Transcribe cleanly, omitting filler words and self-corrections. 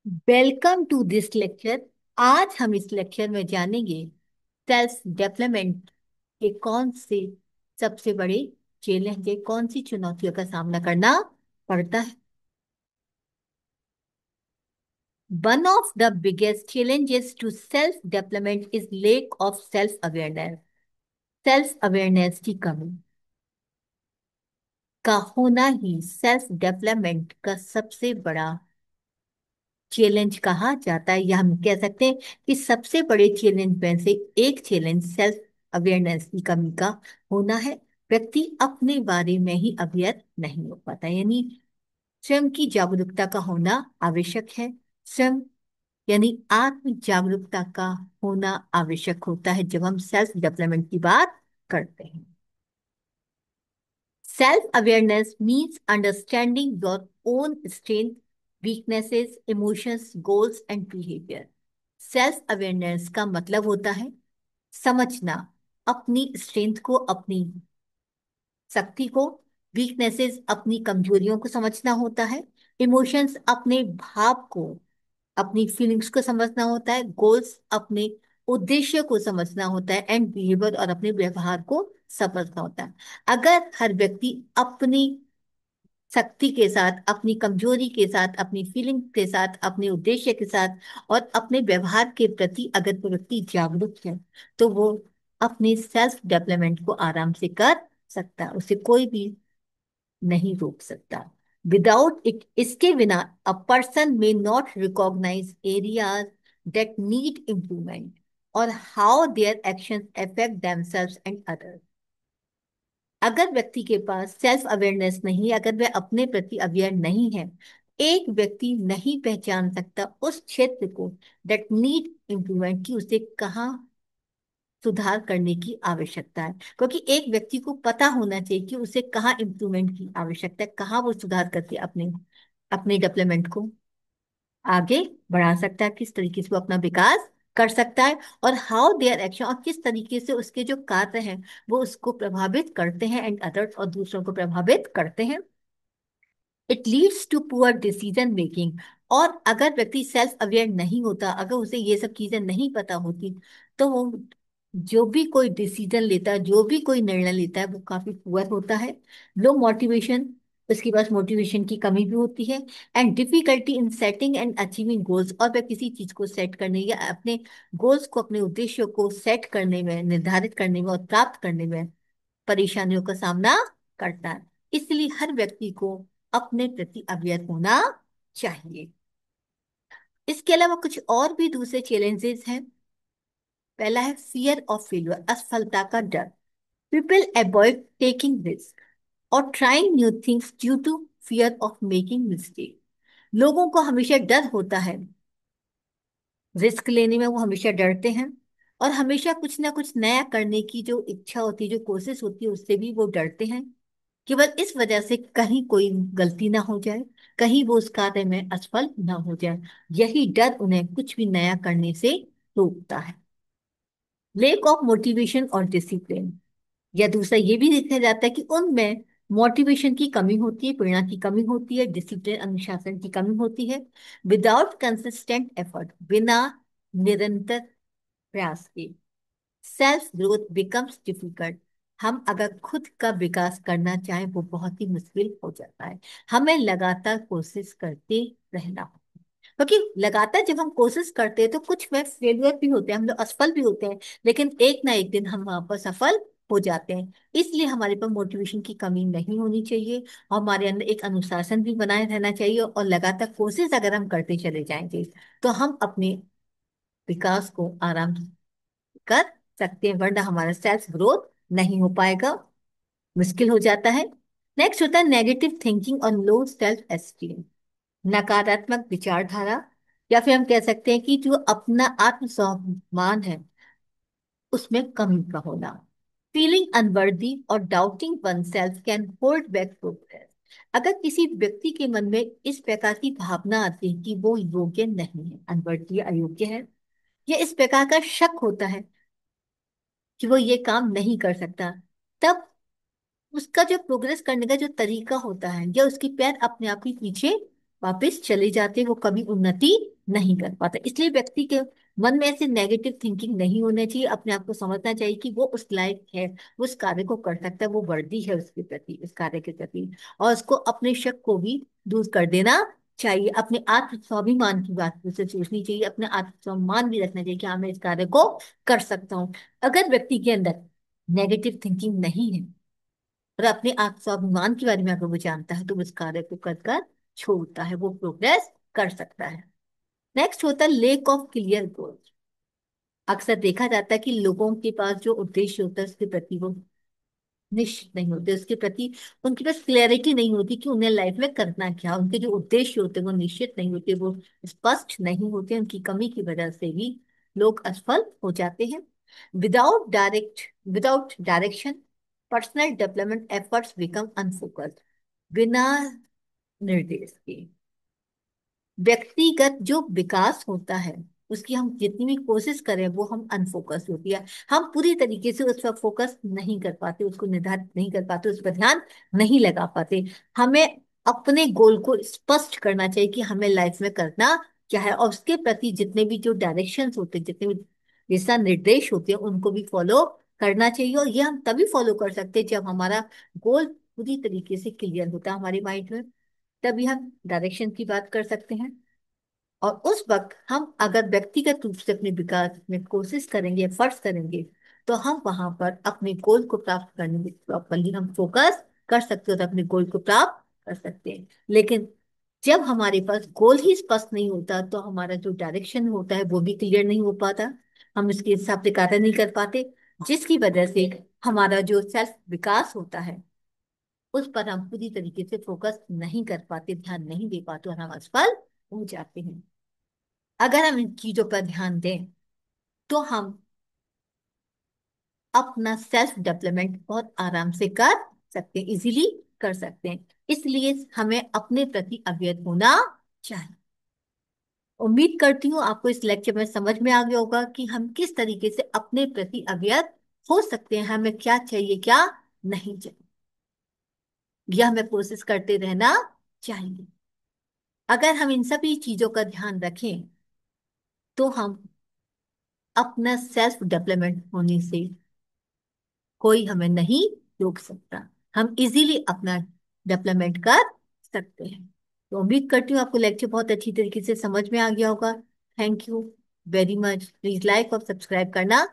Welcome to this lecture. आज हम इस लेक्चर में जानेंगे सेल्फ डेवलपमेंट के कौन से सबसे बड़े चैलेंज है, कौन सी चुनौतियों का सामना करना पड़ता है। One of the biggest challenges to self development is lack of self awareness. Self awareness की कमी का होना ही सेल्फ डेवलपमेंट का सबसे बड़ा चैलेंज कहा जाता है, या हम कह सकते हैं कि सबसे बड़े चैलेंज में से एक चैलेंज सेल्फ अवेयरनेस की कमी का होना है। व्यक्ति अपने बारे में ही अवेयर नहीं हो पाता, यानी स्वयं की जागरूकता का होना आवश्यक है। स्वयं यानी आत्म जागरूकता का होना आवश्यक होता है जब हम सेल्फ डेवलपमेंट की बात करते हैं। Self awareness means understanding your own strength, weaknesses, emotions, goals and behavior. Self awareness का मतलब होता है समझना अपनी स्ट्रेंथ को, अपनी शक्ति को, वीकनेसेस अपनी कमजोरियों को समझना होता है, इमोशंस अपने भाव को, अपनी फीलिंग्स को समझना होता है, गोल्स अपने उद्देश्य को समझना होता है एंड बिहेवियर और अपने व्यवहार को समझना होता है। अगर हर व्यक्ति अपनी शक्ति के साथ, अपनी कमजोरी के साथ, अपनी फीलिंग के साथ, अपने उद्देश्य के साथ और अपने व्यवहार के प्रति अगर कोई व्यक्ति जागरूक है तो वो अपने सेल्फ डेवलपमेंट को आराम से कर सकता है, उसे कोई भी नहीं रोक सकता। विदाउट इट, इसके बिना a person may not recognise areas that need improvement और how their action affect themselves and others. अगर व्यक्ति के पास सेल्फ अवेयरनेस नहीं है, अगर वह अपने प्रति अवेयर नहीं है, एक व्यक्ति नहीं पहचान सकता उस क्षेत्र को दैट नीड इम्प्रूवमेंट की, उसे कहाँ सुधार करने की आवश्यकता है। क्योंकि एक व्यक्ति को पता होना चाहिए कि उसे कहाँ इम्प्रूवमेंट की आवश्यकता है, कहाँ वो सुधार करके अपने अपने डेवलपमेंट को आगे बढ़ा सकता है, किस तरीके से वो अपना विकास कर सकता है और हाउ देयर एक्शन, और किस तरीके से उसके जो कार्य हैं वो उसको प्रभावित करते हैं एंड अदर्स, और दूसरों को प्रभावित करते हैं। It leads to poor decision making. और अगर व्यक्ति सेल्फ अवेयर नहीं होता, अगर उसे ये सब चीजें नहीं पता होती, तो वो जो भी कोई डिसीजन लेता है, जो भी कोई निर्णय लेता है, वो काफी पुअर होता है। लो मोटिवेशन, उसके पास मोटिवेशन की कमी भी होती है। And difficulty in setting and achieving goals, और वह किसी चीज को सेट करने या अपने गोल्स को, अपने उद्देश्यों को सेट करने में, निर्धारित करने में और प्राप्त करने में परेशानियों का सामना करता है। इसलिए हर व्यक्ति को अपने प्रति अवेयर होना चाहिए। इसके अलावा कुछ और भी दूसरे चैलेंजेस हैं। पहला है फियर ऑफ फेल्यूर, असफलता का डर। पीपल अवॉइड टेकिंग रिस्क और trying new things due to fear of making mistake. लोगों को हमेशा डर होता है, रिस्क लेने में वो हमेशा डरते हैं, और हमेशा कुछ ना कुछ नया करने की जो इच्छा होती है, जो कोशिश होती है, उससे भी वो डरते हैं, केवल इस वजह से कहीं कोई गलती ना हो जाए, कहीं वो उस कार्य में असफल ना हो जाए। यही डर उन्हें कुछ भी नया करने से रोकता है। लेक ऑफ मोटिवेशन और डिसिप्लिन, या दूसरा ये भी देखा जाता है कि उनमें मोटिवेशन की कमी होती है, प्रेरणा की कमी होती है, डिसिप्लिन अनुशासन की कमी होती है। विदाउट कंसिस्टेंट एफर्ट, बिना निरंतर प्रयास के सेल्फ ग्रोथ बिकम्स डिफिकल्ट। हम अगर खुद का विकास करना चाहें वो बहुत ही मुश्किल हो जाता है। हमें लगातार कोशिश करते रहना होता है। क्योंकि लगातार जब हम कोशिश करते हैं तो कुछ में फेलियर भी होते हैं, हम लोग असफल भी होते हैं, लेकिन एक ना एक दिन हम वहां पर सफल हो जाते हैं। इसलिए हमारे पास मोटिवेशन की कमी नहीं होनी चाहिए, और हमारे अंदर एक अनुशासन भी बनाए रहना चाहिए, और लगातार कोशिश अगर हम करते चले जाएंगे तो हम अपने विकास को आराम कर सकते हैं, वरना हमारा सेल्फ ग्रोथ नहीं हो पाएगा, मुश्किल हो जाता है। नेक्स्ट होता है नेगेटिव थिंकिंग और लो सेल्फ एस्टीम, नकारात्मक विचारधारा, या फिर हम कह सकते हैं कि जो अपना आत्मसम्मान है उसमें कमी का होना। फीलिंग अनवर्दी और doubting one self can hold back progress. अगर किसी व्यक्ति के मन में इस प्रकार की भावना आती है कि वो योग्य नहीं है, अनवर्दी, अयोग्य है, या इस प्रकार का शक होता है कि वो ये काम नहीं कर सकता, तब उसका जो प्रोग्रेस करने का जो तरीका होता है, या उसके पैर अपने आप ही पीछे वापस चले जाते, वो कभी उन्नति नहीं कर पाता। इसलिए व्यक्ति के मन में ऐसे नेगेटिव थिंकिंग नहीं होना चाहिए। अपने आप को समझना चाहिए कि वो उस लायक है, वो उस कार्य को कर सकता है, वो वर्दी है उसके प्रति, उस कार्य के प्रति। और उसको अपने शक को भी दूर कर देना चाहिए। अपने आत्म स्वाभिमान की बात उसे सोचनी चाहिए, अपने आत्म सम्मान भी रखना चाहिए कि हाँ मैं इस कार्य को कर सकता हूँ। अगर व्यक्ति के अंदर नेगेटिव थिंकिंग नहीं है और अपने आत्म स्वाभिमान के बारे में अगर वो जानता है, तो वो इस कार्य को कर कर छोड़ता है, वो प्रोग्रेस कर सकता है। नेक्स्ट होता है लेक ऑफ क्लियर गोल। अक्सर देखा जाता है कि लोगों के पास जो उद्देश्य होता है उसके प्रति वो निश्चित नहीं होते, उसके प्रति उनके पास क्लैरिटी नहीं होती कि उन्हें लाइफ में करना क्या। उनके जो उद्देश्य होते हैं वो निश्चित नहीं होते, वो स्पष्ट नहीं होते। उनकी कमी की वजह से भी लोग असफल हो जाते हैं। Without direction personal development efforts become unfocused. बिना निर्देश के व्यक्तिगत जो विकास होता है, उसकी हम जितनी भी कोशिश करें वो हम अनफोकस होती है। हम पूरी तरीके से उस पर फोकस नहीं कर पाते, उसको निर्धारित नहीं कर पाते, उस पर ध्यान नहीं लगा पाते। हमें अपने गोल को स्पष्ट करना चाहिए कि हमें लाइफ में करना क्या है, और उसके प्रति जितने भी जो डायरेक्शंस होते हैं, जितने भी दिशा निर्देश होते हैं, उनको भी फॉलो करना चाहिए। और ये हम तभी फॉलो कर सकते हैं जब हमारा गोल पूरी तरीके से क्लियर होता है हमारे माइंड में, तभी हम डायरेक्शन की बात कर सकते हैं। और उस वक्त हम अगर व्यक्तिगत रूप से अपने विकास में कोशिश करेंगे, एफर्ट्स करेंगे, तो हम वहां पर अपने गोल को प्राप्त करने में प्रॉपरली हम फोकस कर सकते हो, तो अपने गोल को प्राप्त कर सकते हैं। लेकिन जब हमारे पास गोल ही स्पष्ट नहीं होता, तो हमारा जो डायरेक्शन होता है वो भी क्लियर नहीं हो पाता, हम इसके हिसाब से कार्य नहीं कर पाते, जिसकी वजह से हमारा जो सेल्फ विकास होता है उस पर हम पूरी तरीके से फोकस नहीं कर पाते, ध्यान नहीं दे पाते और हम असफल हो जाते हैं। अगर हम इन चीजों पर ध्यान दें, तो हम अपना सेल्फ डेवलपमेंट बहुत आराम से कर सकते हैं, इजीली कर सकते हैं। इसलिए हमें अपने प्रति अवेयर होना चाहिए। उम्मीद करती हूँ आपको इस लेक्चर में समझ में आ गया होगा कि हम किस तरीके से अपने प्रति अवेयर हो सकते हैं, हमें क्या चाहिए क्या नहीं चाहिए, यह हमें कोशिश करते रहना चाहिए। अगर हम इन सभी चीजों का ध्यान रखें, तो हम अपना सेल्फ डेवलपमेंट होने से कोई हमें नहीं रोक सकता, हम इजीली अपना डेवलपमेंट कर सकते हैं। तो उम्मीद करती हूँ आपको लेक्चर बहुत अच्छी तरीके से समझ में आ गया होगा। Thank you very much. Please like और सब्सक्राइब करना